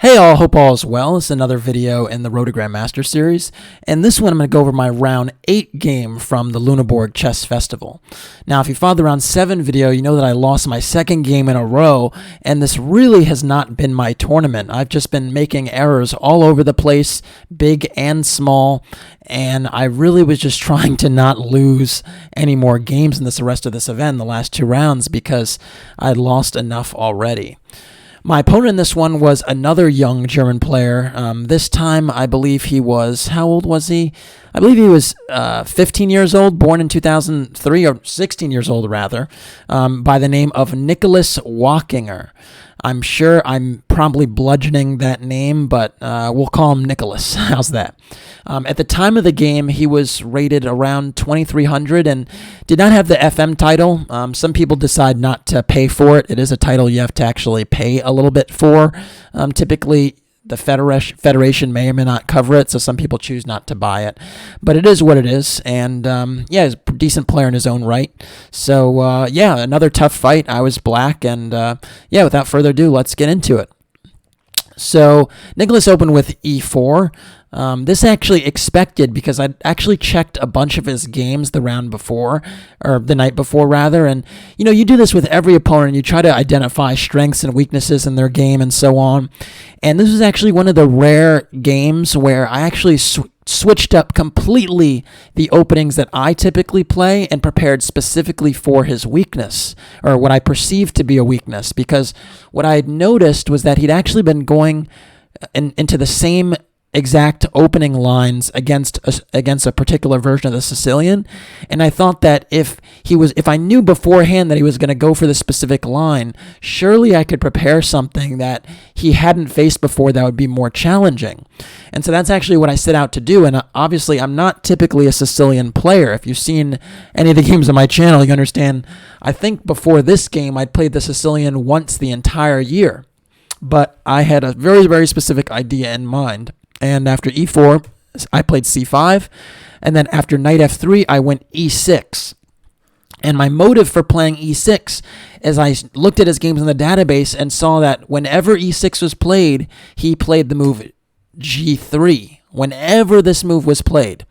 Hey all, hope all is well. It's another video in the Road to Grandmaster series, and this one I'm going to go over my round 8 game from the Luneberg Chess Festival. Now, if you followed the round 7 video, you know that I lost my second game in a row, and this really has not been my tournament. I've just been making errors all over the place, big and small, and I really was just trying to not lose any more games in the rest of this event, the last 2 rounds, because I'd lost enough already. My opponent in this one was another young German player. This time, I believe he was, how old was he? I believe he was 15 years old, born in 2003, or 16 years old rather, by the name of Nikolas Wachinger. I'm sure I'm probably bludgeoning that name, but we'll call him Nikolas. How's that? At the time of the game, he was rated around 2,300 and did not have the FM title. Some people decide not to pay for it. It is a title you have to actually pay a little bit for. Typically, the Federation may or may not cover it, so some people choose not to buy it. But it is what it is, and yeah, he's a decent player in his own right. So yeah, another tough fight. I was black, and yeah, without further ado, let's get into it. So Nikolas opened with e4. This actually expected because I actually checked a bunch of his games the round before, or the night before rather, and you know, you do this with every opponent. You try to identify strengths and weaknesses in their game and so on. And this was actually one of the rare games where I actually switched up completely the openings that I typically play and prepared specifically for his weakness, or what I perceived to be a weakness, because what I had noticed was that he'd actually been going into the same exact opening lines against a particular version of the Sicilian, and I thought that if I knew beforehand that he was going to go for this specific line, surely I could prepare something that he hadn't faced before that would be more challenging. And so that's actually what I set out to do. And obviously, I'm not typically a Sicilian player. If you've seen any of the games on my channel, you understand. I think before this game, I'd played the Sicilian once the entire year, but I had a very, very specific idea in mind. And after e4, I played c5. And then after knight f3, I went e6. And my motive for playing e6 is I looked at his games in the database and saw that whenever e6 was played, he played the move g3, whenever this move was played.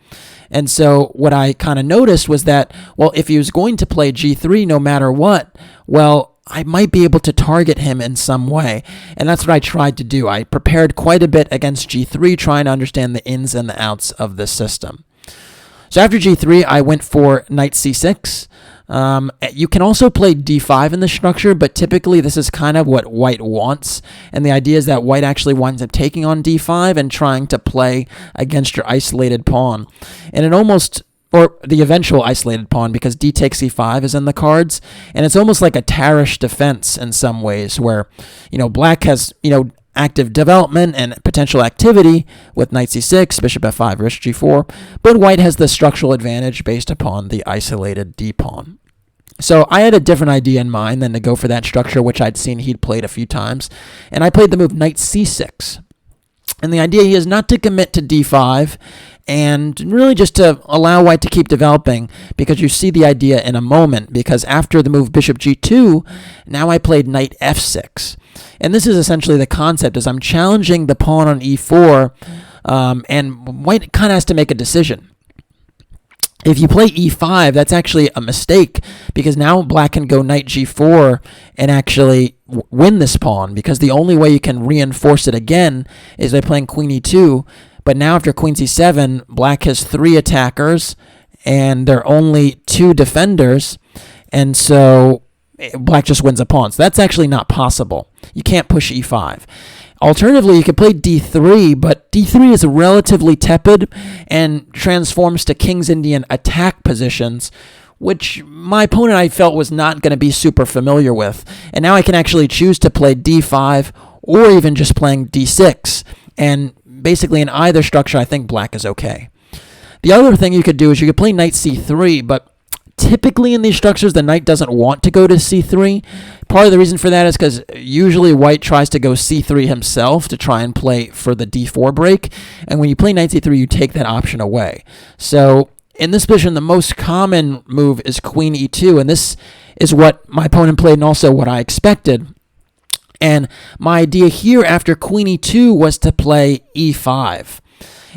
And so what I kind of noticed was that, well, if he was going to play g3 no matter what, well, I might be able to target him in some way. And that's what I tried to do. I prepared quite a bit against g3, trying to understand the ins and the outs of this system. So after g3, I went for knight c6. You can also play d5 in the structure, but typically this is kind of what white wants. And the idea is that white actually winds up taking on d5 and trying to play against your isolated pawn. And it almost... or the eventual isolated pawn, because d takes c5 is in the cards, and it's almost like a Tarish defense in some ways, where, you know, black has, you know, active development and potential activity with knight c6, bishop f5, rook g4, but white has the structural advantage based upon the isolated d pawn. So I had a different idea in mind than to go for that structure, which I'd seen he'd played a few times, and I played the move knight c6. And the idea here is not to commit to d5, and really just to allow white to keep developing, because you see the idea in a moment, because after the move bishop g2, now I played knight f6. And this is essentially the concept, is I'm challenging the pawn on e4, and white kind of has to make a decision. If you play e5, that's actually a mistake, because now black can go knight g4 and actually win this pawn, because the only way you can reinforce it again is by playing queen e2. But now after queen c7, black has 3 attackers, and there are only 2 defenders, and so black just wins a pawn. So that's actually not possible. You can't push e5. Alternatively, you could play d3, but d3 is relatively tepid and transforms to King's Indian attack positions, which my opponent I felt was not going to be super familiar with. And now I can actually choose to play d5 or even just playing d6. And basically in either structure, I think black is okay. The other thing you could do is you could play knight c3, but typically in these structures, the knight doesn't want to go to c3. Part of the reason for that is because usually white tries to go c3 himself to try and play for the d4 break. And when you play knight c3, you take that option away. So in this position, the most common move is queen e2, and this is what my opponent played and also what I expected. And my idea here after queen e2 was to play e5.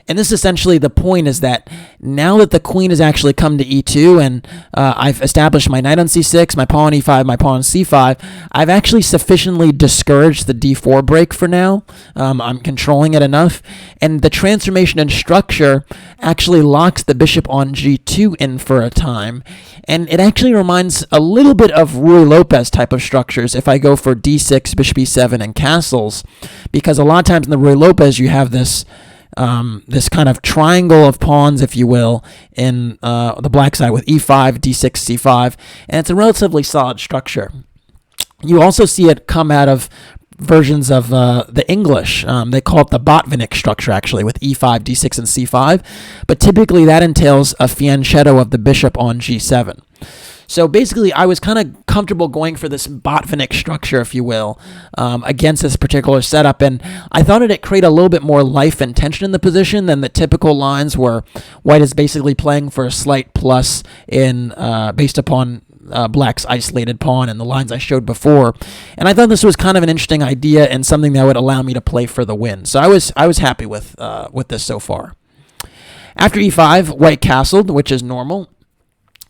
And this essentially the point is that now that the queen has actually come to e2 and I've established my knight on c6, my pawn on e5, my pawn on c5, I've actually sufficiently discouraged the d4 break for now. I'm controlling it enough. And the transformation in structure actually locks the bishop on g2 in for a time. And it actually reminds a little bit of Ruy Lopez type of structures if I go for d6, bishop e7, and castles. Because a lot of times in the Ruy Lopez you have this kind of triangle of pawns, if you will, in the black side with e5, d6, c5, and it's a relatively solid structure. You also see it come out of versions of the English. They call it the Botvinnik structure, actually, with e5, d6, and c5, but typically that entails a fianchetto of the bishop on g7. So basically, I was kind of comfortable going for this Botvinnik structure, if you will, against this particular setup, and I thought it'd create a little bit more life and tension in the position than the typical lines where white is basically playing for a slight plus in based upon black's isolated pawn and the lines I showed before. And I thought this was kind of an interesting idea and something that would allow me to play for the win. So I was happy with this so far. After e5, white castled, which is normal.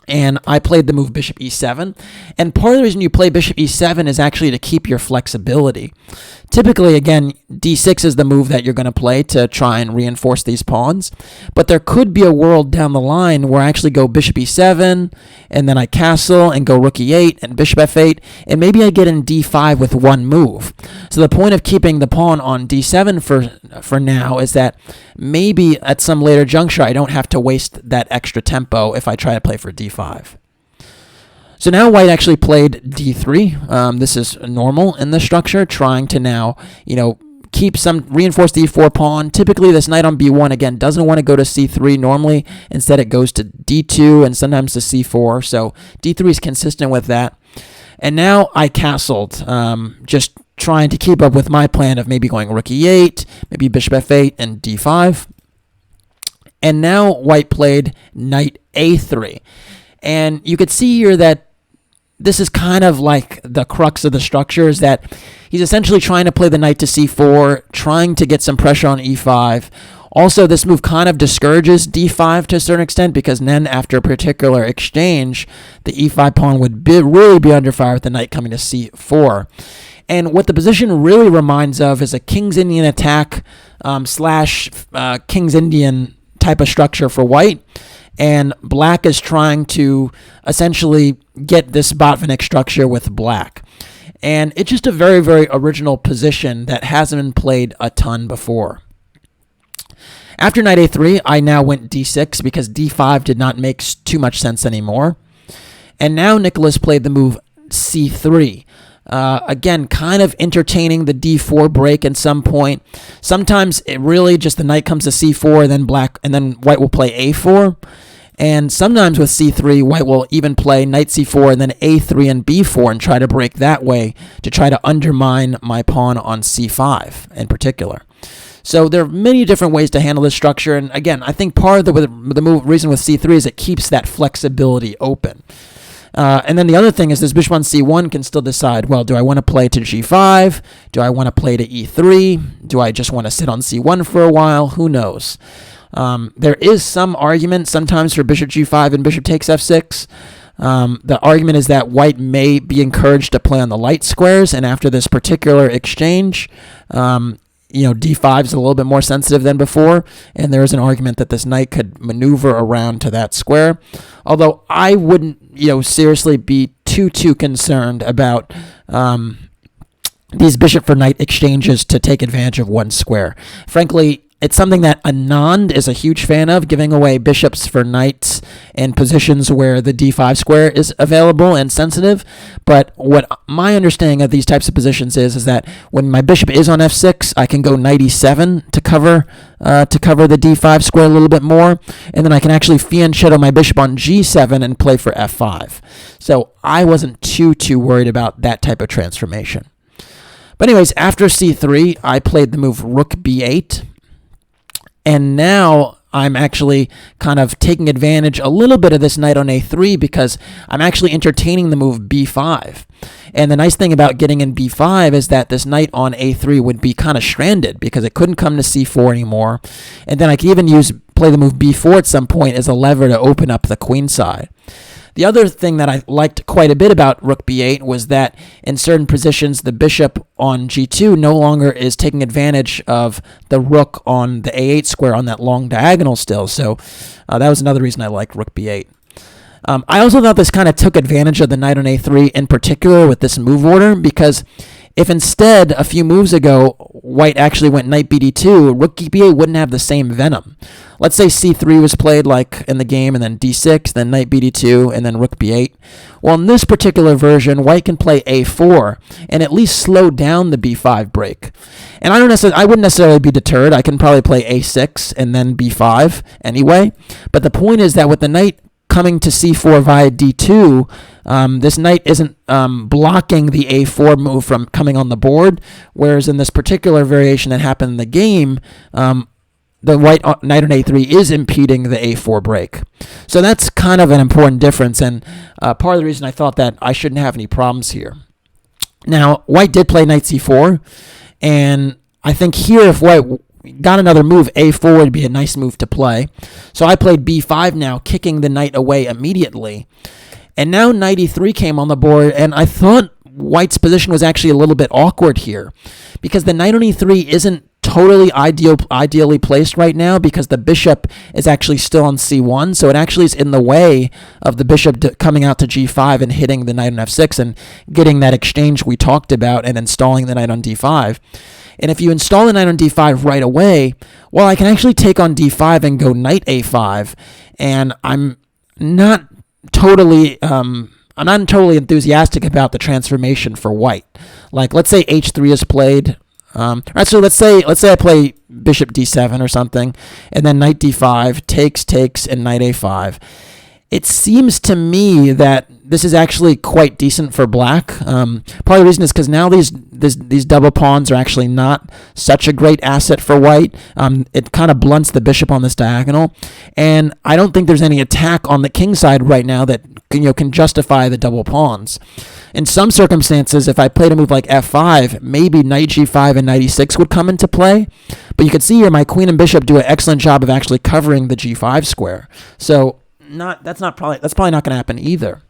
And I played the move bishop e7. And part of the reason you play bishop e7 is actually to keep your flexibility. Typically, again, d6 is the move that you're going to play to try and reinforce these pawns. But there could be a world down the line where I actually go bishop e7, and then I castle and go rook e8 and bishop f8, and maybe I get in d5 with one move. So the point of keeping the pawn on d7 for now is that maybe at some later juncture I don't have to waste that extra tempo if I try to play for d5. So now white actually played d3. This is normal in the structure, trying to now, keep some reinforced d4 pawn. Typically, this knight on b1, again, doesn't want to go to c3 normally. Instead, it goes to d2 and sometimes to c4. So d3 is consistent with that. And now I castled, just trying to keep up with my plan of maybe going rook e8, maybe bishop f8, and d5. And now white played knight a3. And you could see here that this is kind of like the crux of the structure, is that he's essentially trying to play the knight to c4, trying to get some pressure on e5. Also, this move kind of discourages d5 to a certain extent, because then after a particular exchange, the e5 pawn would really be under fire with the knight coming to c4. And what the position really reminds of is a King's Indian attack slash King's Indian type of structure for white. And black is trying to essentially get this Botvinnik structure with black. And it's just a very, very original position that hasn't been played a ton before. After knight a3, I now went d6 because d5 did not make too much sense anymore. And now Nikolas played the move c3. Again, kind of entertaining the d4 break at some point. Sometimes it really just the knight comes to c4, and then white will play a4. And sometimes with c3, white will even play knight c4 and then a3 and b4 and try to break that way to try to undermine my pawn on c5 in particular. So there are many different ways to handle this structure. And again, I think part of the reason with c3 is it keeps that flexibility open. And then the other thing is this bishop on c1 can still decide, well, do I want to play to g5? Do I want to play to e3? Do I just want to sit on c1 for a while? Who knows? There is some argument sometimes for bishop g5 and bishop takes f6. The argument is that white may be encouraged to play on the light squares, and after this particular exchange, d5 is a little bit more sensitive than before, and there is an argument that this knight could maneuver around to that square. Although I wouldn't, seriously be too concerned about these bishop for knight exchanges to take advantage of one square. Frankly, it's something that Anand is a huge fan of, giving away bishops for knights in positions where the d5 square is available and sensitive. But what my understanding of these types of positions is that when my bishop is on f6, I can go knight e7 to cover the d5 square a little bit more, and then I can actually fianchetto my bishop on g7 and play for f5. So I wasn't too worried about that type of transformation. But anyways, after c3, I played the move rook b8. And now I'm actually kind of taking advantage a little bit of this knight on a3 because I'm actually entertaining the move b5. And the nice thing about getting in b5 is that this knight on a3 would be kind of stranded because it couldn't come to c4 anymore. And then I could even play the move b4 at some point as a lever to open up the queen side. The other thing that I liked quite a bit about rook b8 was that in certain positions, the bishop on g2 no longer is taking advantage of the rook on the a8 square on that long diagonal still. So that was another reason I liked rook b8. I also thought this kind of took advantage of the knight on a3 in particular with this move order, because if instead a few moves ago white actually went knight bd2, rook b8 wouldn't have the same venom. Let's say c3 was played like in the game, and then d6, then knight bd2, and then rook b8. Well, in this particular version, white can play a4 and at least slow down the b5 break. And I wouldn't necessarily be deterred. I can probably play a6 and then b5 anyway. But the point is that with the knight coming to c4 via d2, this knight isn't blocking the a4 move from coming on the board, whereas in this particular variation that happened in the game, the white knight on a3 is impeding the a4 break. So that's kind of an important difference, and part of the reason I thought that I shouldn't have any problems here. Now, white did play knight c4, and I think here if white got another move, a4 would be a nice move to play. So I played b5 now, kicking the knight away immediately. And now knight e3 came on the board, and I thought white's position was actually a little bit awkward here, because the knight on e3 isn't totally ideally placed right now because the bishop is actually still on c1, so it actually is in the way of the bishop coming out to g5 and hitting the knight on f6 and getting that exchange we talked about and installing the knight on d5. And if you install the knight on d5 right away, well, I can actually take on d5 and go knight a5, and I'm not totally enthusiastic about the transformation for white. Like, let's say h3 is played. All right, so let's say I play bishop d7 or something, and then knight d5, takes, and knight a5. It seems to me that this is actually quite decent for black. Part of the reason is because now these double pawns are actually not such a great asset for white. It kind of blunts the bishop on this diagonal, and I don't think there's any attack on the king side right now that can justify the double pawns. In some circumstances, if I played a move like f5, maybe knight g5 and knight e6 would come into play. But you can see here my queen and bishop do an excellent job of actually covering the g5 square. So that's probably not going to happen either.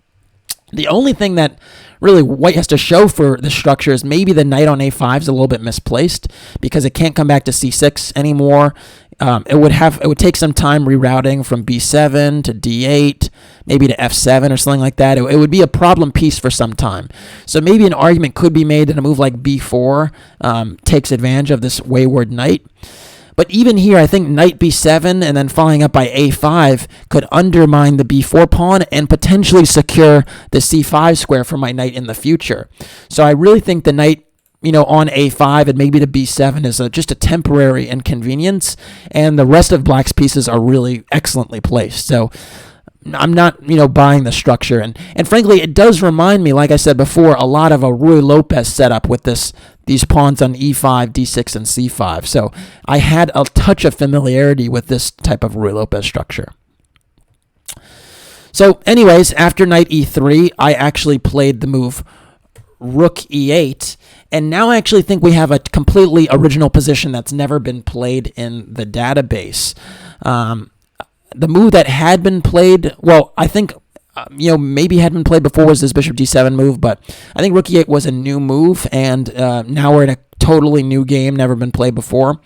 The only thing that really white has to show for this structure is maybe the knight on a5 is a little bit misplaced because it can't come back to c6 anymore. It would take some time rerouting from b7 to d8, maybe to f7 or something like that. It would be a problem piece for some time. So maybe an argument could be made that a move like b4 takes advantage of this wayward knight. But even here, I think knight b7 and then following up by a5 could undermine the b4 pawn and potentially secure the c5 square for my knight in the future. So I really think the knight on a5 and maybe to b7 is just a temporary inconvenience, and the rest of black's pieces are really excellently placed. So I'm not, buying the structure. And frankly, it does remind me, like I said before, a lot of a Ruy Lopez setup with these pawns on e5, d6, and c5. So I had a touch of familiarity with this type of Ruy Lopez structure. So anyways, after knight e3, I actually played the move rook e8, and now I actually think we have a completely original position that's never been played in the database. The move that had been played, well, I think, maybe had been played before was this bishop d7 move, but I think rook e8 was a new move, and now we're in a totally new game, never been played before.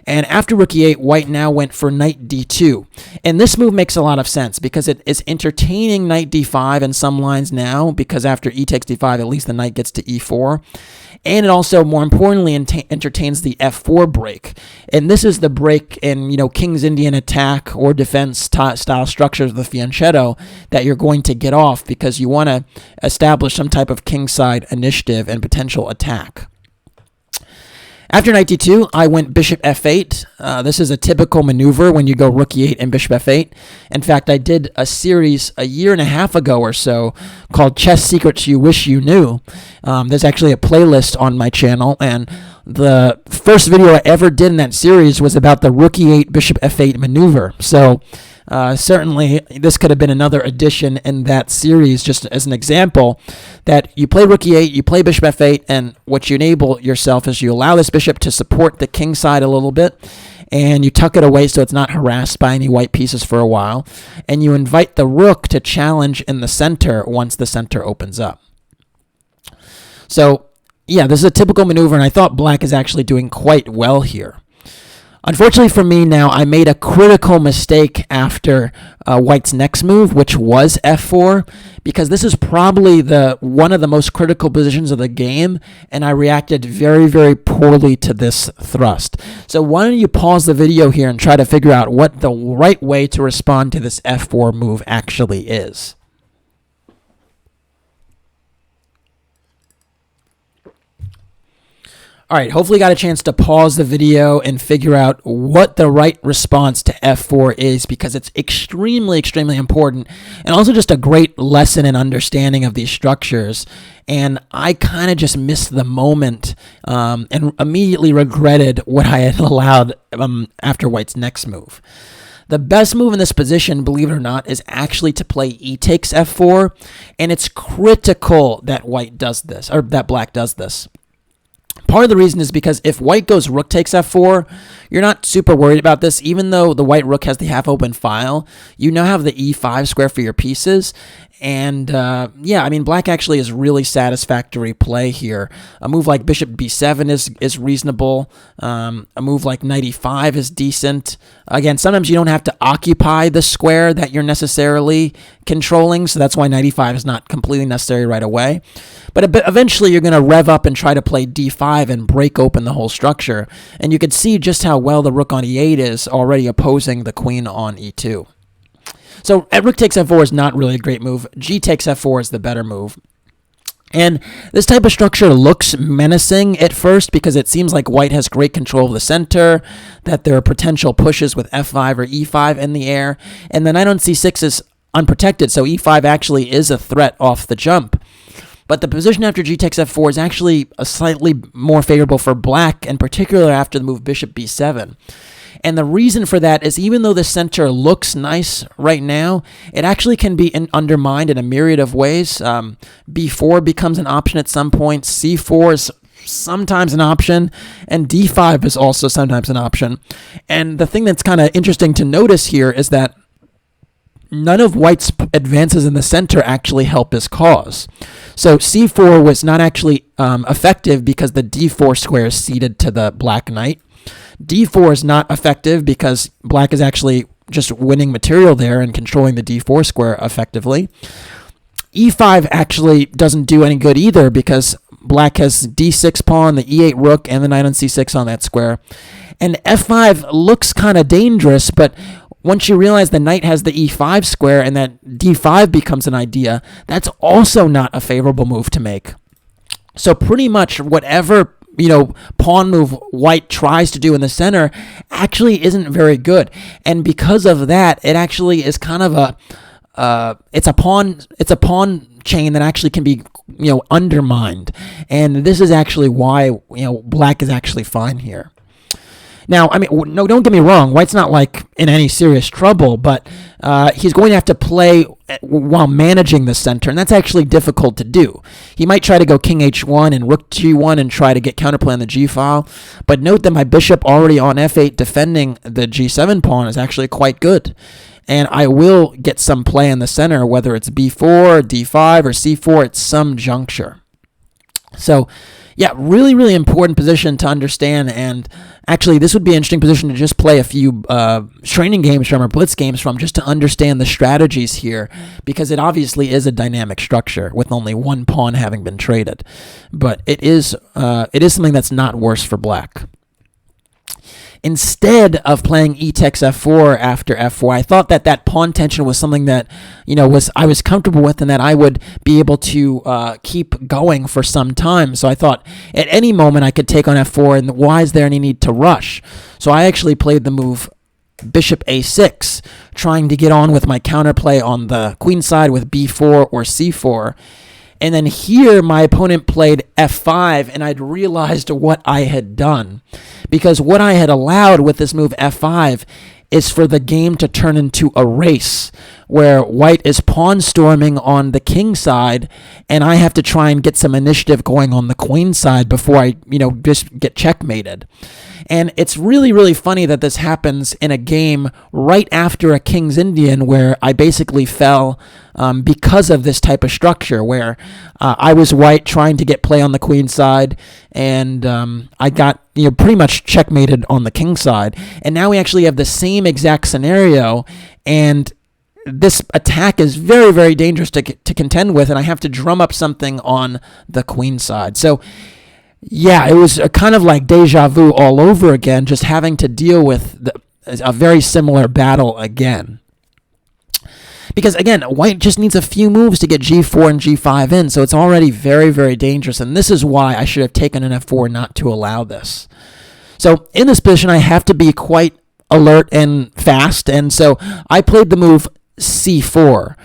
And after rook e8, white now went for knight d2. And this move makes a lot of sense because it is entertaining knight d5 in some lines now, because after e takes d5, at least the knight gets to e4. And it also, more importantly, entertains the f4 break. And this is the break in, King's Indian attack or defense style structures of the fianchetto that you're going to get off because you want to establish some type of kingside initiative and potential attack. After knight d2, I went bishop f8. This is a typical maneuver when you go rook e8 and bishop f8. In fact, I did a series a year and a half ago or so called Chess Secrets You Wish You Knew. There's actually a playlist on my channel, and the first video I ever did in that series was about the rook e8 bishop f8 maneuver. So certainly this could have been another addition in that series, just as an example, that you play rook e8, you play bishop f8, and what you enable yourself is you allow this bishop to support the king side a little bit, and you tuck it away so it's not harassed by any white pieces for a while, and you invite the rook to challenge in the center once the center opens up. So yeah, this is a typical maneuver, and I thought black is actually doing quite well here. Unfortunately for me now, I made a critical mistake after white's next move, which was f4, because this is probably one of the most critical positions of the game, and I reacted very, very poorly to this thrust. So why don't you pause the video here and try to figure out what the right way to respond to this f4 move actually is. All right, hopefully you got a chance to pause the video and figure out what the right response to f4 is, because it's extremely, extremely important, and also just a great lesson in understanding of these structures. And I kind of just missed the moment and immediately regretted what I had allowed after white's next move. The best move in this position, believe it or not, is actually to play e takes f4, and it's critical that white does this, or that black does this. Part of the reason is because if white goes rook takes f4, you're not super worried about this. Even though the white rook has the half-open file, you now have the e5 square for your pieces. And yeah, I mean, black actually is really satisfactory play here. A move like bishop b7 is reasonable. A move like knight e5 is decent. Again, sometimes you don't have to occupy the square that you're necessarily controlling, so that's why knight e5 is not completely necessary right away. But eventually you're going to rev up and try to play d5 and break open the whole structure. And you can see just how well the rook on e8 is already opposing the queen on e2. So rook takes f4 is not really a great move. G takes f4 is the better move. And this type of structure looks menacing at first because it seems like white has great control of the center, that there are potential pushes with f5 or e5 in the air, and the knight on c6 is unprotected, so e5 actually is a threat off the jump. But the position after g takes f4 is actually slightly more favorable for black, and particularly after the move bishop b7. And the reason for that is even though the center looks nice right now, it actually can be undermined in a myriad of ways. B4 becomes an option at some point, c4 is sometimes an option, and d5 is also sometimes an option. And the thing that's kind of interesting to notice here is that none of white's advances in the center actually help his cause. So c4 was not actually effective because the d4 square is ceded to the black knight. d4 is not effective because black is actually just winning material there and controlling the d4 square effectively. e5 actually doesn't do any good either because black has d6 pawn, the e8 rook, and the knight on c6 on that square. And f5 looks kind of dangerous, but once you realize the knight has the e5 square and that d5 becomes an idea, that's also not a favorable move to make. So pretty much whatever pawn move white tries to do in the center actually isn't very good. And because of that, it actually is kind of it's a pawn chain that actually can be, undermined. And this is actually why, black is actually fine here. Now, I mean, no, don't get me wrong. White's not like in any serious trouble, but he's going to have to play while managing the center, and that's actually difficult to do. He might try to go king h1 and rook g1 and try to get counterplay on the g file, but note that my bishop already on f8 defending the g7 pawn is actually quite good. And I will get some play in the center, whether it's b4, d5, or c4 at some juncture. So, yeah, really, really important position to understand, and actually this would be an interesting position to just play a few training games from or blitz games from just to understand the strategies here, because it obviously is a dynamic structure with only one pawn having been traded. But it is something that's not worse for black. instead of playing e takes f4 after f4, I thought that that pawn tension was something that, I was comfortable with and that I would be able to keep going for some time. So I thought at any moment I could take on f4, and why is there any need to rush? So I actually played the move bishop a6, trying to get on with my counterplay on the queen side with b4 or c4. And then here, my opponent played f5, and I'd realized what I had done. Because what I had allowed with this move f5 is for the game to turn into a race, where white is pawn storming on the king side, and I have to try and get some initiative going on the queen side before I, just get checkmated. And it's really, really funny that this happens in a game right after a King's Indian, where I basically fell because of this type of structure, where I was white trying to get play on the queen side, and I got pretty much checkmated on the king side. And now we actually have the same exact scenario, and this attack is very, very dangerous to contend with, and I have to drum up something on the queen side. So yeah, it was kind of like deja vu all over again, just having to deal with a very similar battle again. Because again, white just needs a few moves to get g4 and g5 in, so it's already very, very dangerous, and this is why I should have taken an f4 not to allow this. So in this position, I have to be quite alert and fast, and so I played the move c4.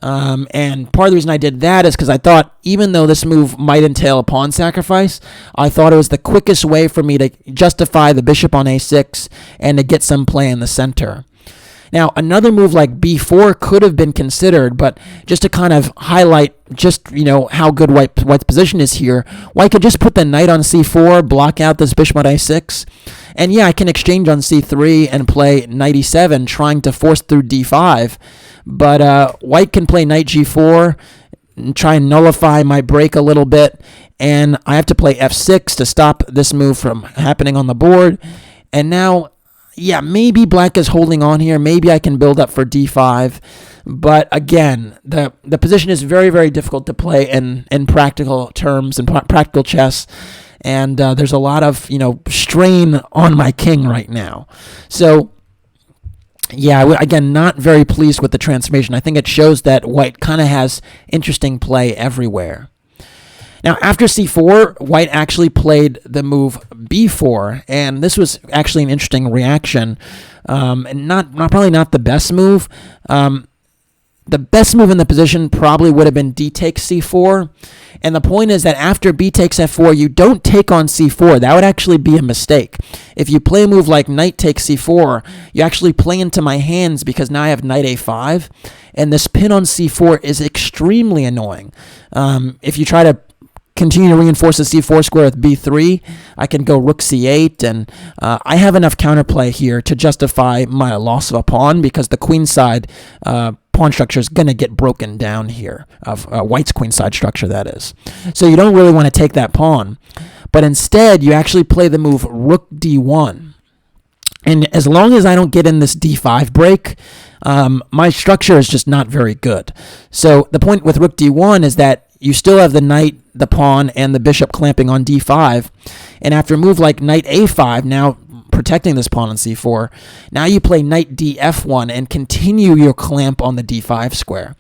And part of the reason I did that is because I thought, even though this move might entail a pawn sacrifice, I thought it was the quickest way for me to justify the bishop on a6 and to get some play in the center. Now, another move like b4 could have been considered, but just to kind of highlight just, how good white's position is here, white could just put the knight on c4, block out this bishop on a6, and yeah, I can exchange on c3 and play knight e7, trying to force through d5, but white can play knight g4 and try and nullify my break a little bit, and I have to play f6 to stop this move from happening on the board. And now, yeah, maybe black is holding on here. Maybe I can build up for d5. But again, the position is very, very difficult to play in practical terms and practical chess. And there's a lot of, strain on my king right now. So yeah, again, not very pleased with the transformation. I think it shows that white kind of has interesting play everywhere. Now, after c4, white actually played the move b4, and this was actually an interesting reaction, and probably not the best move. The best move in the position probably would have been d takes c4, and the point is that after b takes f4, you don't take on c4. That would actually be a mistake. If you play a move like knight takes c4, you actually play into my hands because now I have knight a5, and this pin on c4 is extremely annoying. If you try to continue to reinforce the c4 square with b3, I can go rook c8, and I have enough counterplay here to justify my loss of a pawn because the queen side pawn structure is going to get broken down here, of white's queen side structure, that is. So you don't really want to take that pawn, but instead you actually play the move rook d1. And as long as I don't get in this d5 break, my structure is just not very good. So the point with rook d1 is that you still have the knight, the pawn, and the bishop clamping on d5. And after a move like knight a5, now protecting this pawn on c4, now you play knight df1 and continue your clamp on the d5 square.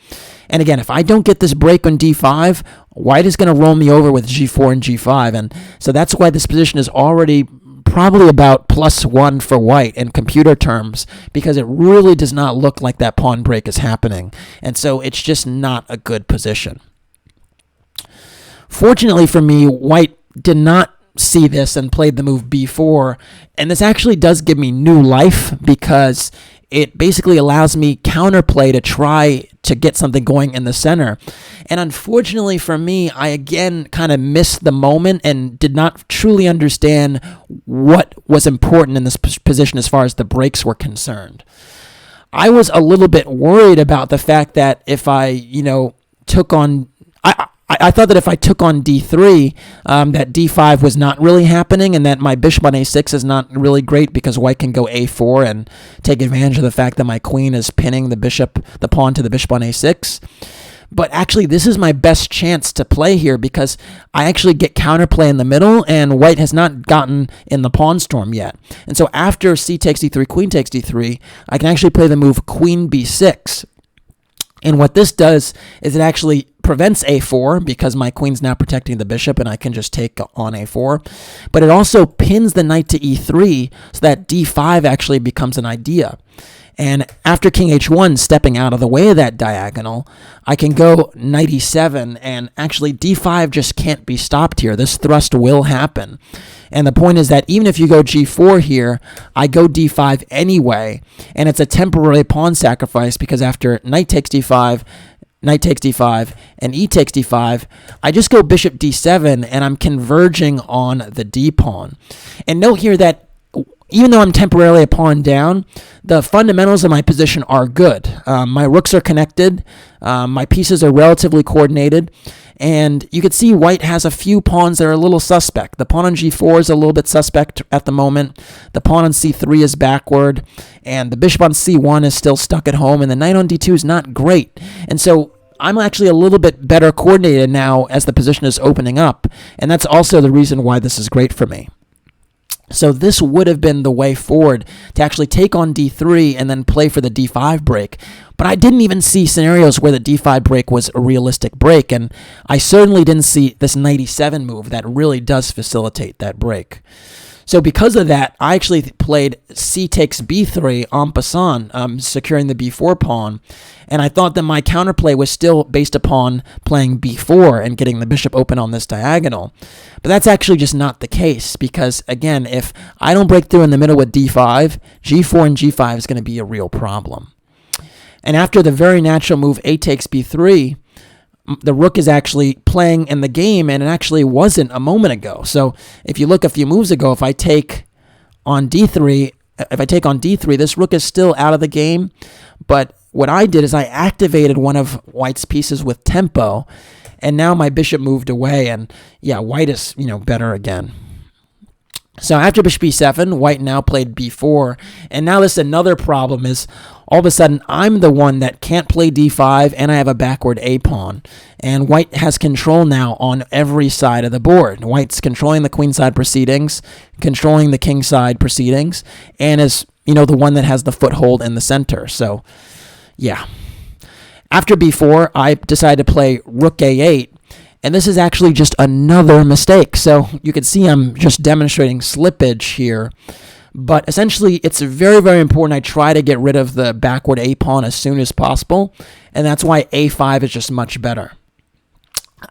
And again, if I don't get this break on d5, white is going to roll me over with g4 and g5. And so that's why this position is already probably about +1 for white in computer terms, because it really does not look like that pawn break is happening. And so it's just not a good position. Fortunately for me, white did not see this and played the move b4, and this actually does give me new life because it basically allows me counterplay to try to get something going in the center. And unfortunately for me, I again kind of missed the moment and did not truly understand what was important in this position as far as the breaks were concerned. I was a little bit worried about the fact that if I, took on... I thought that if I took on d3, that d5 was not really happening, and that my bishop on a6 is not really great because white can go a4 and take advantage of the fact that my queen is pinning the pawn to the bishop on a6. But actually, this is my best chance to play here because I actually get counterplay in the middle, and white has not gotten in the pawn storm yet. And so after c takes d3, queen takes d3, I can actually play the move queen b6. And what this does is it actually prevents a4 because my queen's now protecting the bishop and I can just take on a4. But it also pins the knight to e3 so that d5 actually becomes an idea. And after king h1 stepping out of the way of that diagonal, I can go knight e7, and actually d5 just can't be stopped here. This thrust will happen. And the point is that even if you go g4 here, I go d5 anyway, and it's a temporary pawn sacrifice because after knight takes d5, knight takes d5, and e takes d5, I just go bishop d7, and I'm converging on the d pawn. And note here that even though I'm temporarily a pawn down, the fundamentals of my position are good. My rooks are connected, my pieces are relatively coordinated, and you can see white has a few pawns that are a little suspect. The pawn on g4 is a little bit suspect at the moment, the pawn on c3 is backward, and the bishop on c1 is still stuck at home, and the knight on d2 is not great. And so I'm actually a little bit better coordinated now as the position is opening up, and that's also the reason why this is great for me. So this would have been the way forward to actually take on d3 and then play for the d5 break. But I didn't even see scenarios where the d5 break was a realistic break, and I certainly didn't see this knight e7 move that really does facilitate that break. So because of that, I actually played c takes b3 en passant, securing the b4 pawn, and I thought that my counterplay was still based upon playing b4 and getting the bishop open on this diagonal. But that's actually just not the case because, again, if I don't break through in the middle with d5, g4 and g5 is going to be a real problem. And after the very natural move a takes b3, the rook is actually playing in the game, and it actually wasn't a moment ago. So if you look a few moves ago, if I take on d3, this rook is still out of the game. But what I did is I activated one of white's pieces with tempo, and now my bishop moved away, and yeah, white is, better again. So after bishop e7, white now played b4, and now this another problem is all of a sudden I'm the one that can't play d5, and I have a backward a pawn, and white has control now on every side of the board. White's controlling the queen side proceedings, controlling the king side proceedings, and is the one that has the foothold in the center. So yeah. After b4, I decided to play rook a8. And this is actually just another mistake. So you can see I'm just demonstrating slippage here. But essentially, it's very, very important I try to get rid of the backward a pawn as soon as possible. And that's why a5 is just much better.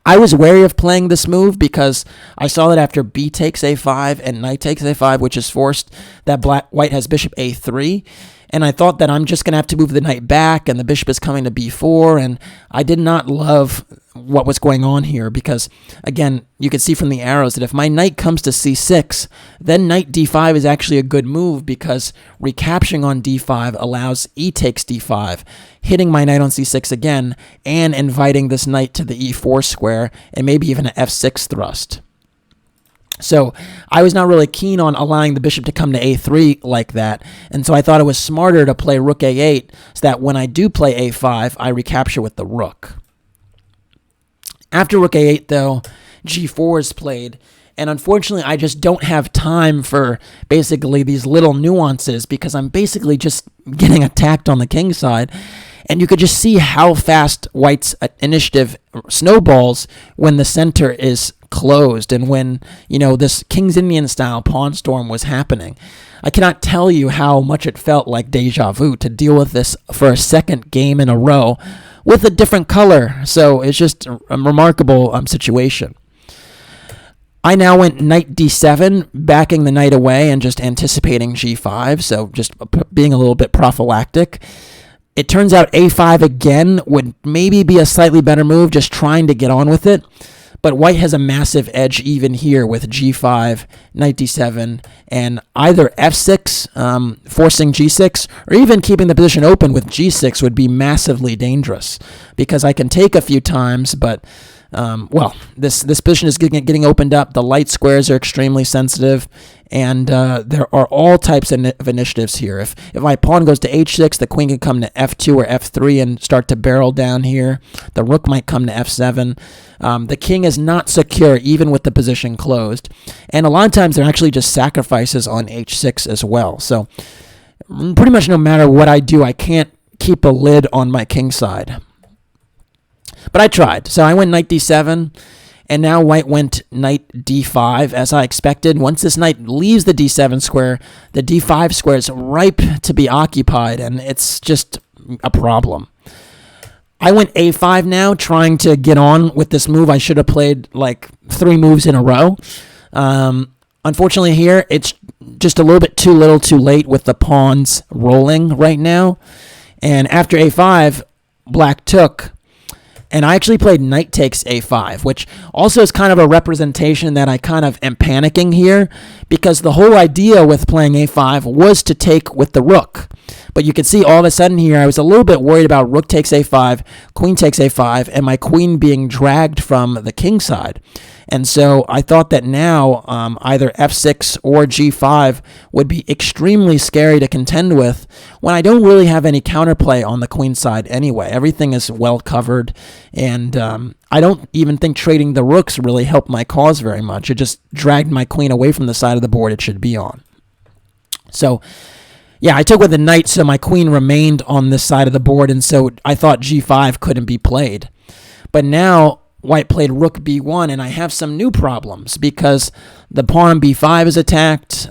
I was wary of playing this move because I saw that after b takes a5 and knight takes a5, which is forced, that white has bishop a3. And I thought that I'm just going to have to move the knight back, and the bishop is coming to b4, and I did not love what was going on here because, again, you can see from the arrows that if my knight comes to c6, then knight d5 is actually a good move because recapturing on d5 allows e takes d5, hitting my knight on c6 again, and inviting this knight to the e4 square, and maybe even an f6 thrust. So I was not really keen on allowing the bishop to come to a3 like that, and so I thought it was smarter to play rook a8 so that when I do play a5, I recapture with the rook. After rook a8, though, g4 is played, and unfortunately I just don't have time for basically these little nuances because I'm basically just getting attacked on the king side. And you could just see how fast white's initiative snowballs when the center is closed and when, this King's Indian style pawn storm was happening. I cannot tell you how much it felt like deja vu to deal with this for a second game in a row with a different color. So it's just a remarkable situation. I now went knight d7, backing the knight away and just anticipating g5, so just being a little bit prophylactic. It turns out a5 again would maybe be a slightly better move, just trying to get on with it. But white has a massive edge even here with g5, knight d7, and either f6, forcing g6, or even keeping the position open with g6 would be massively dangerous because I can take a few times, but well, this position is getting opened up. The light squares are extremely sensitive, and there are all types of initiatives here. If my pawn goes to h6, the queen can come to f2 or f3 and start to barrel down here. The rook might come to f7. The king is not secure even with the position closed, and a lot of times there are actually just sacrifices on h6 as well. So pretty much no matter what I do, I can't keep a lid on my king side. But I tried. So I went knight d7, and now white went knight d5, as I expected. Once this knight leaves the d7 square, the d5 square is ripe to be occupied, and it's just a problem. I went a5 now, trying to get on with this move. I should have played like 3 moves in a row. Unfortunately here, it's just a little bit too little too late with the pawns rolling right now. And after a5, black took. And I actually played knight takes a5, which also is kind of a representation that I kind of am panicking here, because the whole idea with playing a5 was to take with the rook. But you can see all of a sudden here, I was a little bit worried about rook takes a5, queen takes a5, and my queen being dragged from the king side. And so I thought that now either f6 or g5 would be extremely scary to contend with, when I don't really have any counterplay on the queen side anyway. Everything is well covered, and I don't even think trading the rooks really helped my cause very much. It just dragged my queen away from the side of the board it should be on. So yeah, I took with the knight, so my queen remained on this side of the board, and so I thought g5 couldn't be played. But now white played rook b1, and I have some new problems because the pawn on b5 is attacked.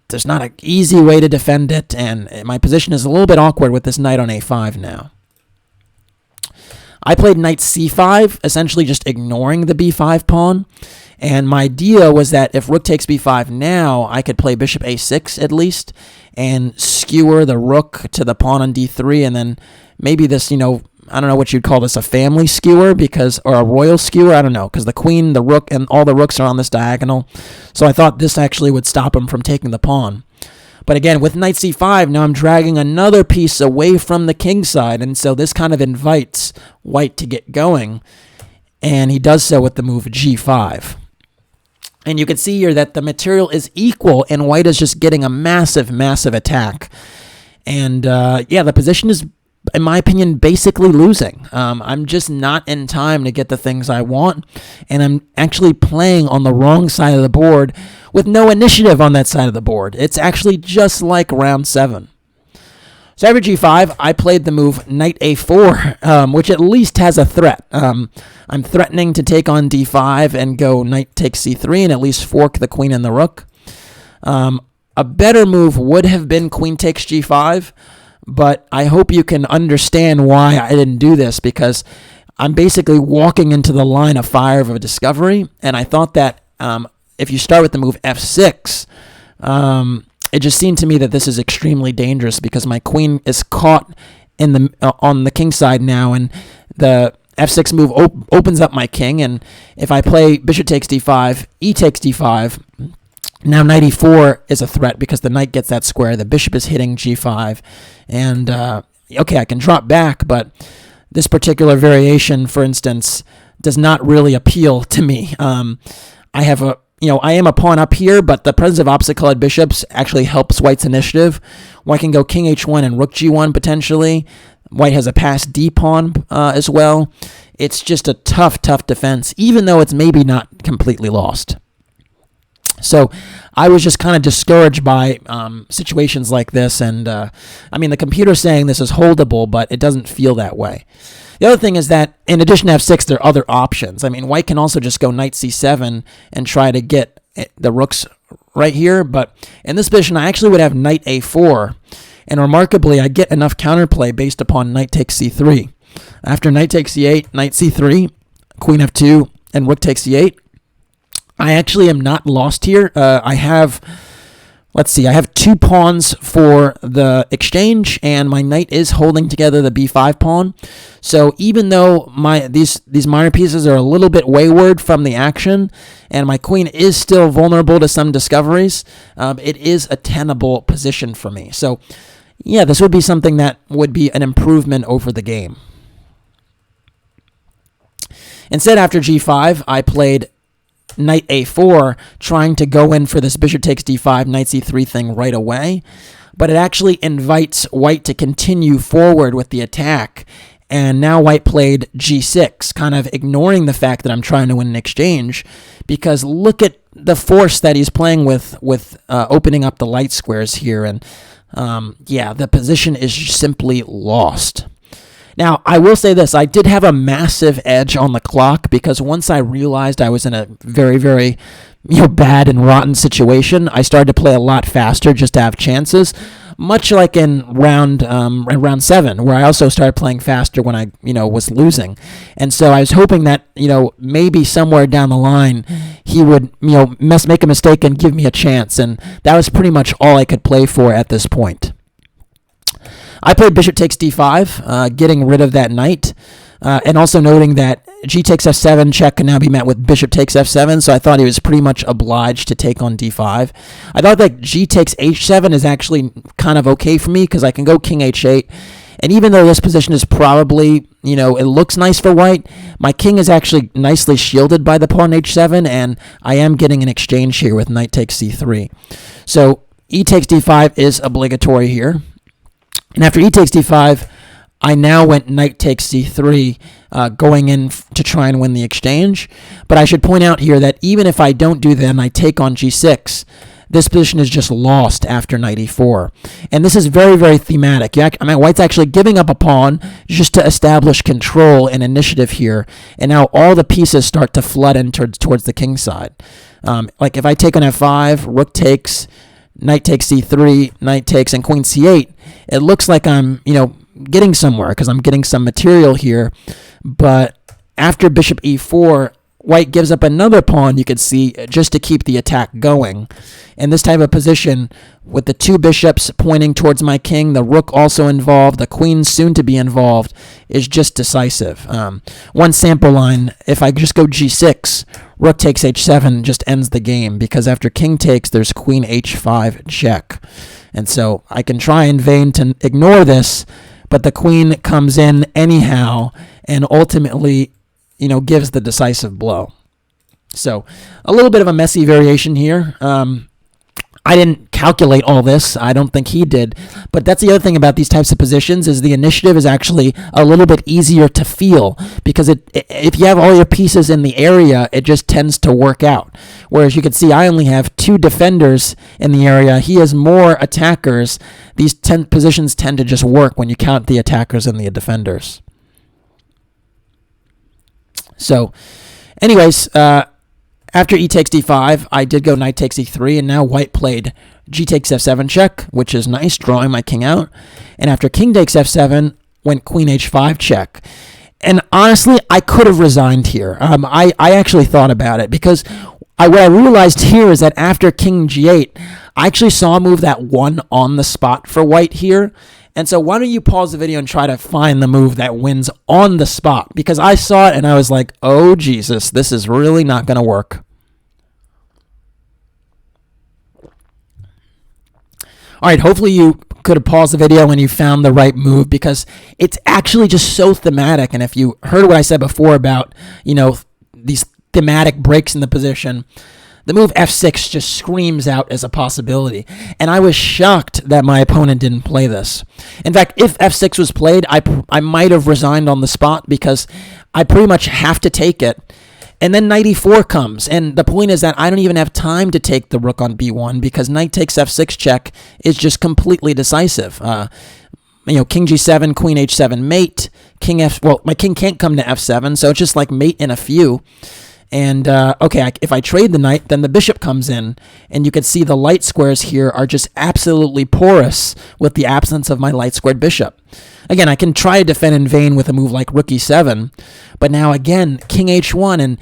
There's not an easy way to defend it, and my position is a little bit awkward with this knight on a5 now. I played knight c5, essentially just ignoring the b5 pawn, and my idea was that if rook takes b5 now, I could play bishop a6 at least, and skewer the rook to the pawn on d3, and then maybe this, I don't know what you'd call this, a family skewer, or a royal skewer, I don't know, because the queen, the rook, and all the rooks are on this diagonal. So I thought this actually would stop him from taking the pawn. But again, with knight c5, now I'm dragging another piece away from the king side, and so this kind of invites white to get going, and he does so with the move g5. And you can see here that the material is equal, and white is just getting a massive, massive attack. And yeah, the position is, in my opinion, basically losing. I'm just not in time to get the things I want, and I'm actually playing on the wrong side of the board with no initiative on that side of the board. It's actually just like round 7. So after g5, I played the move knight a4, which at least has a threat. I'm threatening to take on d5 and go knight takes c3 and at least fork the queen and the rook. A better move would have been queen takes g5, but I hope you can understand why I didn't do this, because I'm basically walking into the line of fire of a discovery, and I thought that if you start with the move f6, it just seemed to me that this is extremely dangerous because my queen is caught in on the king side now, and the f6 move opens up my king, and if I play bishop takes d5, e takes d5, now knight e4 is a threat because the knight gets that square. The bishop is hitting g5, and okay, I can drop back, but this particular variation, for instance, does not really appeal to me. I have I am a pawn up here, but the presence of opposite-colored bishops actually helps white's initiative. White can go king h1 and rook g1 potentially. White has a passed d pawn as well. It's just a tough, tough defense, even though it's maybe not completely lost. So I was just kind of discouraged by situations like this, and I mean, the computer's saying this is holdable, but it doesn't feel that way. The other thing is that in addition to f6, there are other options. I mean, white can also just go knight c7 and try to get the rooks right here, but in this position, I actually would have knight a4, and remarkably, I get enough counterplay based upon knight takes c3. After knight takes c8, knight c3, queen f2, and rook takes c8, I actually am not lost here. I have 2 pawns for the exchange, and my knight is holding together the b5 pawn. So even though these minor pieces are a little bit wayward from the action, and my queen is still vulnerable to some discoveries, it is a tenable position for me. So yeah, this would be something that would be an improvement over the game. Instead, after g5, I played knight a4, trying to go in for this bishop takes d5, knight c3 thing right away. But it actually invites white to continue forward with the attack. And now white played g6, kind of ignoring the fact that I'm trying to win an exchange, because look at the force that he's playing with opening up the light squares here. And yeah, the position is simply lost. Now, I will say this. I did have a massive edge on the clock, because once I realized I was in a very, very bad and rotten situation, I started to play a lot faster just to have chances, much like in round 7, where I also started playing faster when I was losing. And so I was hoping that maybe somewhere down the line he would make a mistake and give me a chance, and that was pretty much all I could play for at this point. I played bishop takes d5, getting rid of that knight, and also noting that g takes f7 check can now be met with bishop takes f7, so I thought he was pretty much obliged to take on d5. I thought that g takes h7 is actually kind of okay for me, because I can go king h8, and even though this position is probably, it looks nice for white, my king is actually nicely shielded by the pawn h7, and I am getting an exchange here with knight takes c3. So e takes d5 is obligatory here. And after e takes d5, I now went knight takes c3, going in to try and win the exchange. But I should point out here that even if I don't do that and I take on g6, this position is just lost after knight e4. And this is very, very thematic. White's actually giving up a pawn just to establish control and initiative here. And now all the pieces start to flood in towards the king side. Like if I take on f5, rook takes, knight takes c3, knight takes, and queen c8, it looks like I'm, getting somewhere, because I'm getting some material here. But after bishop e4, white gives up another pawn, you can see, just to keep the attack going. In this type of position, with the two bishops pointing towards my king, the rook also involved, the queen soon to be involved, is just decisive. One sample line, if I just go g6, rook takes h7 just ends the game, because after king takes, there's queen h5 check. And so I can try in vain to ignore this, but the queen comes in anyhow and ultimately, gives the decisive blow. So a little bit of a messy variation here. I didn't calculate all this. I don't think he did. But that's the other thing about these types of positions, is the initiative is actually a little bit easier to feel, because if you have all your pieces in the area, it just tends to work out. Whereas you can see I only have 2 defenders in the area. He has more attackers. These positions tend to just work when you count the attackers and the defenders. So anyways, after e takes d5, I did go knight takes e3, and now white played g takes f7 check, which is nice, drawing my king out. And after king takes f7, went queen h5 check. And honestly, I could have resigned here. I actually thought about it, because what I realized here is that after king g8, I actually saw a move that won on the spot for white here. And so why don't you pause the video and try to find the move that wins on the spot? Because I saw it and I was like, oh, Jesus, this is really not going to work. All right, hopefully you could have paused the video and you found the right move, because it's actually just so thematic. And if you heard what I said before about, these thematic breaks in the position, the move f6 just screams out as a possibility. And I was shocked that my opponent didn't play this. In fact, if f6 was played, I might have resigned on the spot, because I pretty much have to take it. And then knight e4 comes. And the point is that I don't even have time to take the rook on b1, because knight takes f6 check is just completely decisive. King g7, queen h7 mate, my king can't come to f7, so it's just like mate in a few. And, okay, if I trade the knight, then the bishop comes in, and you can see the light squares here are just absolutely porous with the absence of my light squared bishop. Again, I can try to defend in vain with a move like rook e7, but now again, king h1, and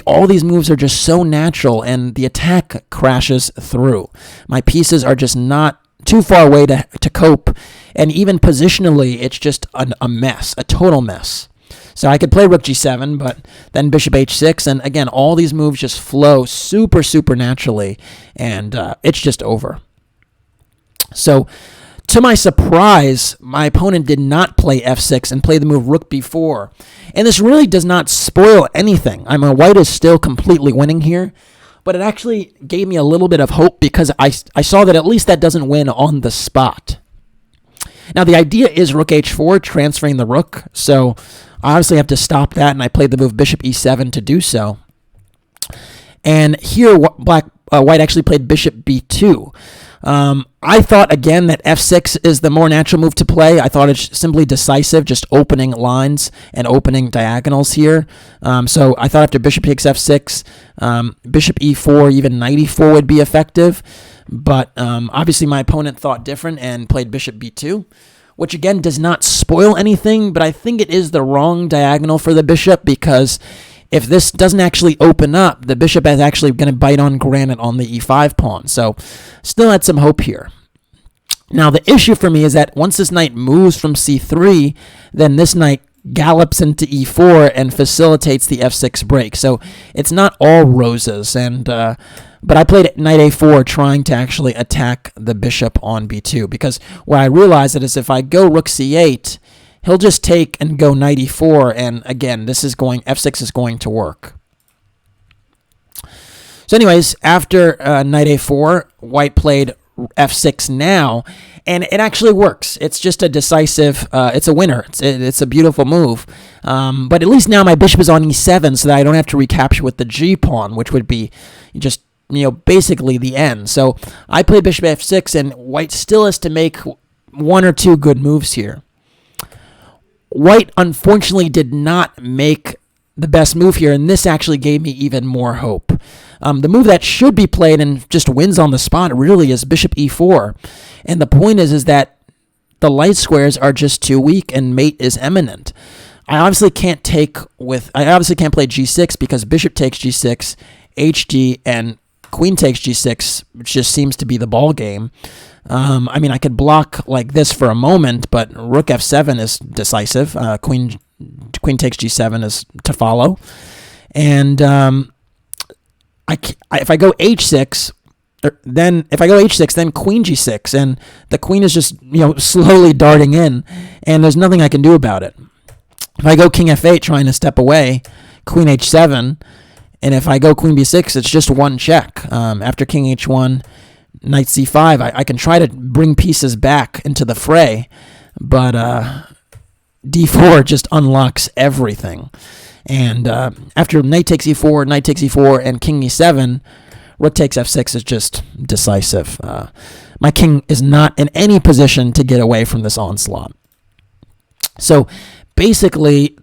all these moves are just so natural, and the attack crashes through. My pieces are just not too far away to cope, and even positionally, it's just a mess, a total mess. So I could play rook g7, but then bishop h6, and again, all these moves just flow super, super naturally, and it's just over. So To my surprise, my opponent did not play f6 and play the move rook b4. And this really does not spoil anything. I mean, white is still completely winning here, but it actually gave me a little bit of hope because I saw that at least that doesn't win on the spot. Now, the idea is rook h4, transferring the rook, so I obviously have to stop that, and I played the move bishop e7 to do so. And here, white actually played bishop b2. I thought, again, that f6 is the more natural move to play. I thought it's simply decisive, just opening lines and opening diagonals here. So I thought after bishop takes f6, bishop e4, even knight e4 would be effective. But obviously my opponent thought different and played bishop b2, which again does not spoil anything, but I think it is the wrong diagonal for the bishop because if this doesn't actually open up, the bishop is actually going to bite on granite on the e5 pawn. So still had some hope here. Now the issue for me is that once this knight moves from c3, then this knight gallops into e4 and facilitates the f6 break. So it's not all roses. But I played knight a4 trying to actually attack the bishop on b2 because what I realized is if I go rook c8, he'll just take and go knight e4, and again, f6 is going to work. So anyways, after knight a4, white played f6 now, and it actually works. It's just a decisive, it's a winner. It's a beautiful move. But at least now my bishop is on e7 so that I don't have to recapture with the g pawn, which would be just, basically the end. So I played bishop f6, and white still has to make one or two good moves here. White, unfortunately, did not make the best move here, and this actually gave me even more hope. The move that should be played and just wins on the spot really is bishop e4. And the point is that the light squares are just too weak and mate is imminent. I obviously can't play g6 because bishop takes g6, hg, and queen takes g6, which just seems to be the ball game. I could block like this for a moment, but rook f7 is decisive. Queen takes g7 is to follow. And if I go h6, then queen g6, and the queen is just slowly darting in, and there's nothing I can do about it. If I go king f8 trying to step away, queen h7, and if I go queen b6, it's just one check. After king h1, knight c5, I can try to bring pieces back into the fray, but d4 just unlocks everything. And after knight takes e4, and king e7, rook takes f6 is just decisive. My king is not in any position to get away from this onslaught. So basically,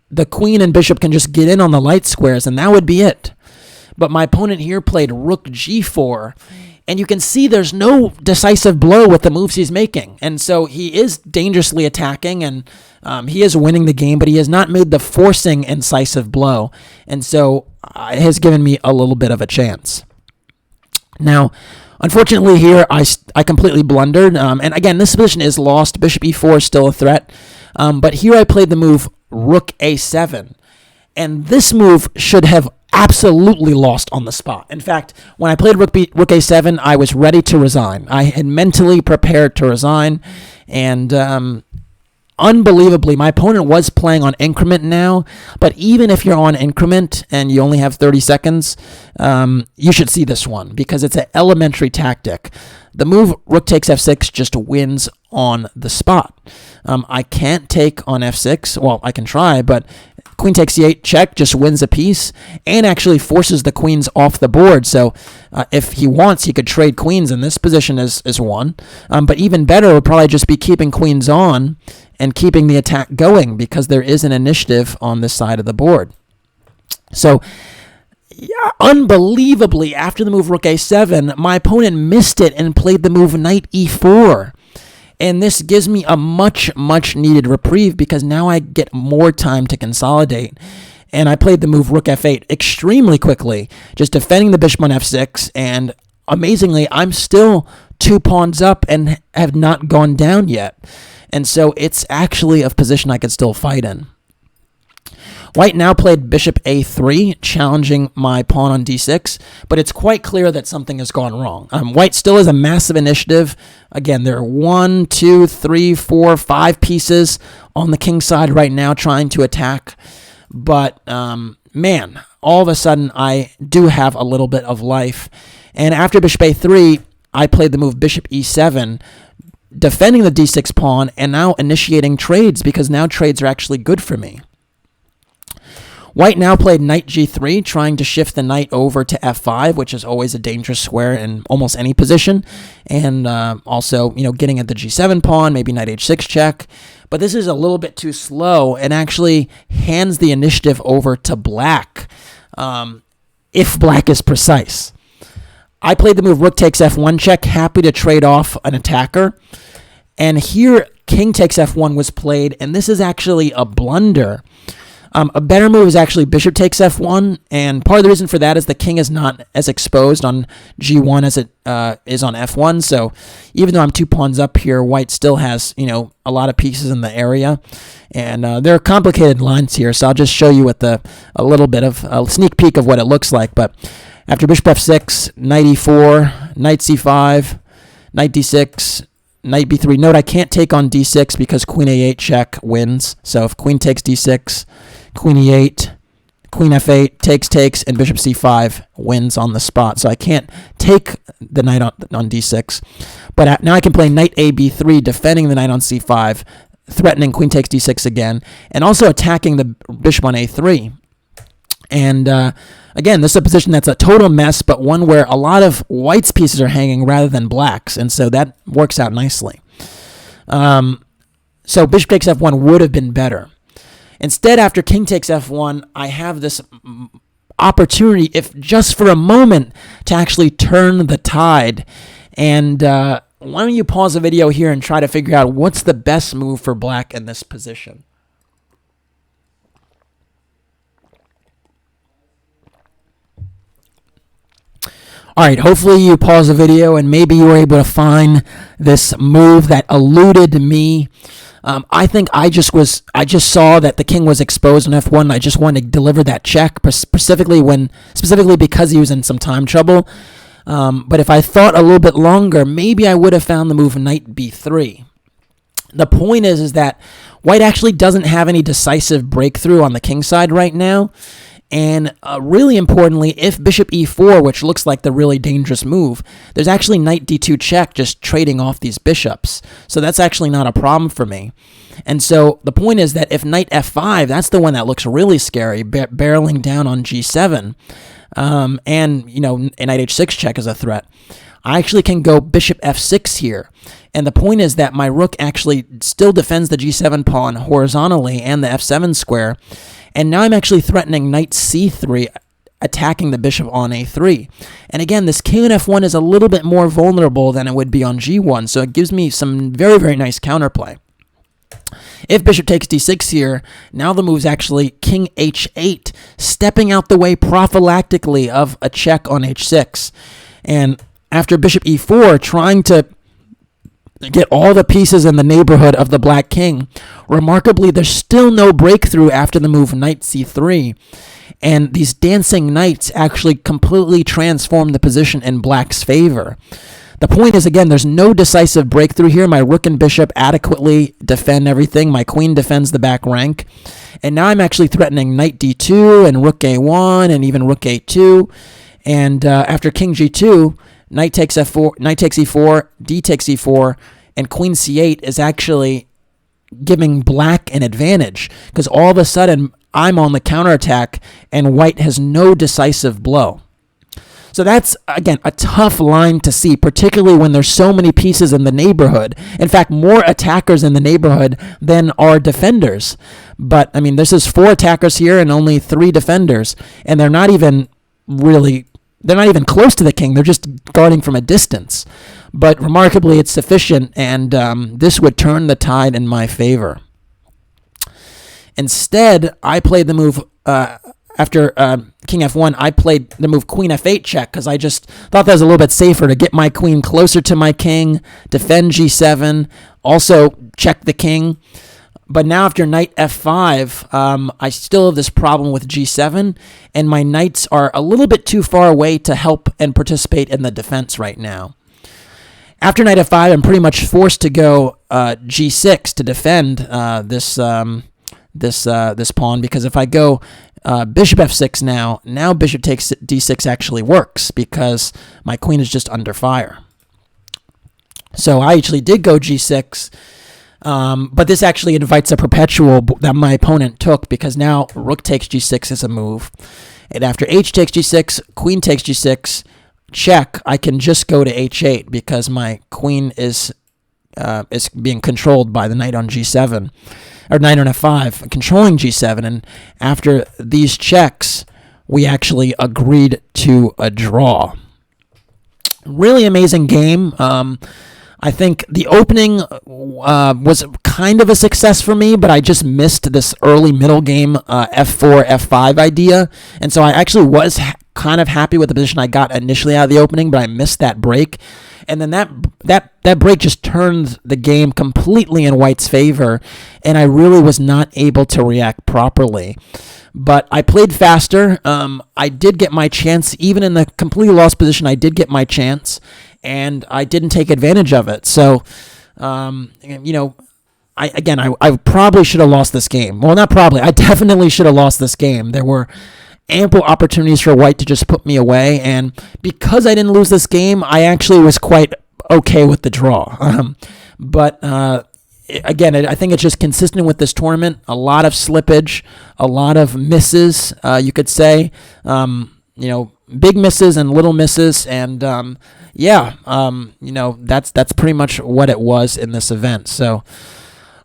the queen and bishop can just get in on the light squares, and that would be it. But my opponent here played rook g4, and you can see there's no decisive blow with the moves he's making. And so he is dangerously attacking, and he is winning the game, but he has not made the forcing incisive blow. And so it has given me a little bit of a chance. Now, unfortunately here, I completely blundered. And again, this position is lost. Bishop e4 is still a threat. But here I played the move rook a7. And this move should have absolutely lost on the spot. In fact, when I played rook a7, I was ready to resign. I had mentally prepared to resign, and unbelievably, my opponent was playing on increment now, but even if you're on increment and you only have 30 seconds, you should see this one because it's an elementary tactic. The move rook takes f6 just wins on the spot. I can't take on f6. Well, I can try, but queen takes c8 check just wins a piece and actually forces the queens off the board. So if he wants, he could trade queens, and this position is one. But even better would probably just be keeping queens on and keeping the attack going because there is an initiative on this side of the board. So yeah, unbelievably, after the move rook a7, my opponent missed it and played the move knight e4. And this gives me a much, much needed reprieve because now I get more time to consolidate. And I played the move rook f8 extremely quickly, just defending the bishop on f6. And amazingly, I'm still 2 pawns up and have not gone down yet. And so it's actually a position I could still fight in. White now played bishop a3, challenging my pawn on d6, but it's quite clear that something has gone wrong. White still has a massive initiative. Again, there are 1, 2, 3, 4, 5 pieces on the king side right now trying to attack, but man, all of a sudden I do have a little bit of life. And after bishop a3, I played the move bishop e7, defending the d6 pawn, and now initiating trades, because now trades are actually good for me. White now played knight g3, trying to shift the knight over to f5, which is always a dangerous square in almost any position, and also, getting at the g7 pawn, maybe knight h6 check. But this is a little bit too slow and actually hands the initiative over to black, if black is precise. I played the move rook takes f1 check, happy to trade off an attacker. And here, king takes f1 was played, and this is actually a blunder. A better move is actually bishop takes f1, and part of the reason for that is the king is not as exposed on g1 as it is on f1. So even though I'm 2 pawns up here, white still has, a lot of pieces in the area. And there are complicated lines here, so I'll just show you with a little bit of a sneak peek of what it looks like. But after bishop f6, knight e4, knight c5, knight d6, knight b3. Note I can't take on d6 because queen a8 check wins. So if queen takes d6, queen e8, queen f8, takes, and bishop c5 wins on the spot. So I can't take the knight on d6. But now I can play knight a b3, defending the knight on c5, threatening queen takes d6 again, and also attacking the bishop on a3. And again, this is a position that's a total mess, but one where a lot of white's pieces are hanging rather than black's, and so that works out nicely. So bishop takes f1 would have been better. Instead, after king takes f1, I have this opportunity, if just for a moment, to actually turn the tide. And why don't you pause the video here and try to figure out what's the best move for black in this position. All right, hopefully you pause the video and maybe you were able to find this move that eluded me. I think I just saw that the king was exposed on f1. And I just wanted to deliver that check, specifically because he was in some time trouble. But if I thought a little bit longer, maybe I would have found the move knight b3. The point is that white actually doesn't have any decisive breakthrough on the king side right now. And really importantly, if bishop e4, which looks like the really dangerous move, there's actually knight d2 check, just trading off these bishops. So that's actually not a problem for me. And so the point is that if knight f5, that's the one that looks really scary, barreling down on g7. And, a knight h6 check is a threat. I actually can go bishop f6 here. And the point is that my rook actually still defends the g7 pawn horizontally and the f7 square. And now I'm actually threatening knight c3, attacking the bishop on a3. And again, this king on f1 is a little bit more vulnerable than it would be on g1, so it gives me some very, very nice counterplay. If bishop takes d6 here, now the move's actually king h8, stepping out the way prophylactically of a check on h6. And after bishop e4, trying to get all the pieces in the neighborhood of the black king, remarkably, there's still no breakthrough after the move knight c3. And these dancing knights actually completely transform the position in black's favor. The point is, again, there's no decisive breakthrough here. My rook and bishop adequately defend everything. My queen defends the back rank. And now I'm actually threatening knight d2 and rook a1 and even rook a2. And after king g2, knight takes f4, knight takes e4, d takes e4, and queen c8 is actually giving black an advantage, because all of a sudden I'm on the counterattack and white has no decisive blow. So that's, again, a tough line to see, particularly when there's so many pieces in the neighborhood. In fact, more attackers in the neighborhood than are defenders. But, I mean, this is 4 attackers here and only 3 defenders, and they're not even close to the king. They're just guarding from a distance. But remarkably, it's sufficient, and this would turn the tide in my favor. Instead, I played the move, after king f1, I played the move queen f8 check, because I just thought that was a little bit safer to get my queen closer to my king, defend g7, also check the king. But now after knight f5, I still have this problem with g7, and my knights are a little bit too far away to help and participate in the defense right now. After knight f5, I'm pretty much forced to go g6 to defend this pawn, because if I go bishop f6 now bishop takes d6 actually works because my queen is just under fire. So I actually did go g6. But this actually invites a perpetual that my opponent took, because now rook takes g6 as a move. And after h takes g6, queen takes g6, check, I can just go to h8 because my queen is being controlled by the knight on g7, or knight on f5, controlling g7. And after these checks, we actually agreed to a draw. Really amazing game. I think the opening was kind of a success for me, but I just missed this early middle game f4, f5 idea. And so I actually was kind of happy with the position I got initially out of the opening, but I missed that break. And then that break just turned the game completely in White's favor, and I really was not able to react properly. But I played faster. I did get my chance. Even in the completely lost position, I did get my chance, and I didn't take advantage of it. So, you know, I probably should have lost this game. Well, not probably. I definitely should have lost this game. There were ample opportunities for White to just put me away, and because I didn't lose this game, I actually was quite okay with the draw. But again, I think it's just consistent with this tournament. A lot of slippage, a lot of misses, you could say. You know, big misses and little misses, and yeah, you know, that's pretty much what it was in this event. So,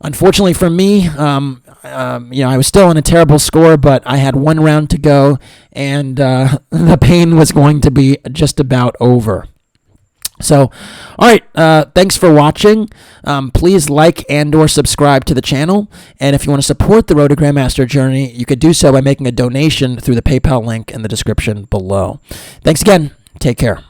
unfortunately for me, you know, I was still on a terrible score, but I had one round to go, and the pain was going to be just about over. So, all right, thanks for watching. Please like and or subscribe to the channel. And if you want to support the Road to Grandmaster journey, you could do so by making a donation through the PayPal link in the description below. Thanks again. Take care.